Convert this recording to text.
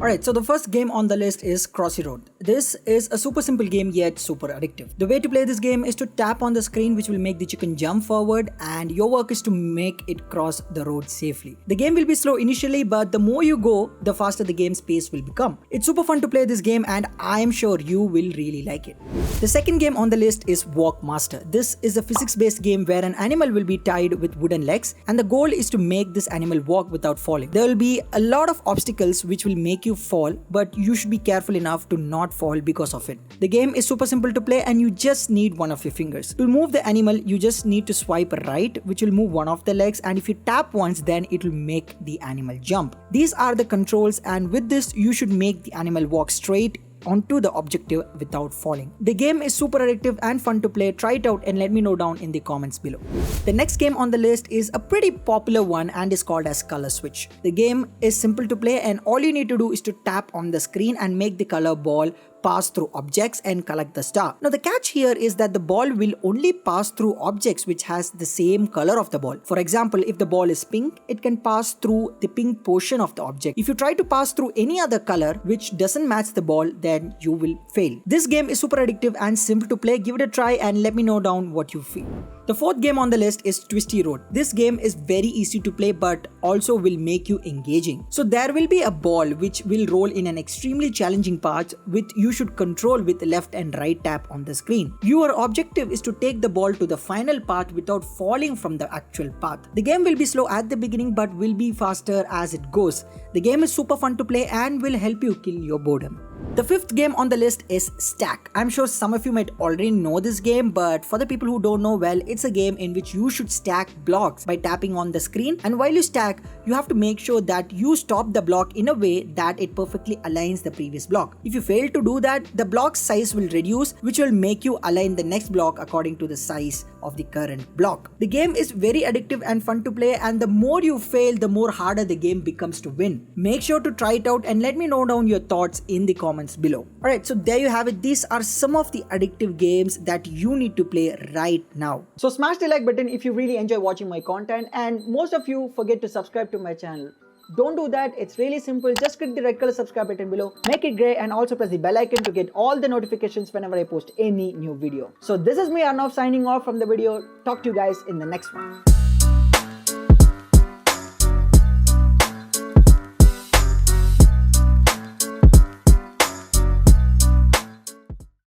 Alright, so the first game on the list is Crossy Road. This is a super simple game yet super addictive. The way to play this game is to tap on the screen, which will make the chicken jump forward, and your work is to make it cross the road safely. The game will be slow initially, but the more you go, the faster the game's pace will become. It's super fun to play this game and I am sure you will really like it. The second game on the list is Walk Master. This is a physics-based game where an animal will be tied with wooden legs and the goal is to make this animal walk without falling. There will be a lot of obstacles which will make you fall, but you should be careful enough to not fall because of it. The game is super simple to play and you just need one of your fingers. To move the animal, you just need to swipe right, which will move one of the legs, and if you tap once, then it will make the animal jump. These are the controls, and with this you should make the animal walk straight onto the objective without falling. The game is super addictive and fun to play. Try it out and let me know down in the comments below. The next game on the list is a pretty popular one and is called as Color Switch. The game is simple to play and all you need to do is to tap on the screen and make the color ball pass through objects and collect the star. Now the catch here is that the ball will only pass through objects which has the same color of the ball. For example, if the ball is pink, it can pass through the pink portion of the object. If you try to pass through any other color which doesn't match the ball, then you will fail. This game is super addictive and simple to play. Give it a try and let me know down what you feel. The fourth game on the list is Twisty Road. This game is very easy to play but also will make you engaging. So there will be a ball which will roll in an extremely challenging path which you should control with left and right tap on the screen. Your objective is to take the ball to the final path without falling from the actual path. The game will be slow at the beginning but will be faster as it goes. The game is super fun to play and will help you kill your boredom. The fifth game on the list is Stack. I'm sure some of you might already know this game, but for the people who don't know, well, it's a game in which you should stack blocks by tapping on the screen, and while you stack, you have to make sure that you stop the block in a way that it perfectly aligns the previous block. If you fail to do that, the block size will reduce, which will make you align the next block according to the size of the current block. The game is very addictive and fun to play, and the more you fail, the more harder the game becomes to win. Make sure to try it out and let me know down your thoughts in the comments below. Alright, so there you have it. These are some of the addictive games that you need to play right now. So smash the like button if you really enjoy watching my content, and most of you forget to subscribe to my channel. Don't do that, it's really simple. Just click the red color subscribe button below, make it grey, and also press the bell icon to get all the notifications whenever I post any new video. So this is me Arnav signing off from the video. Talk to you guys in the next one.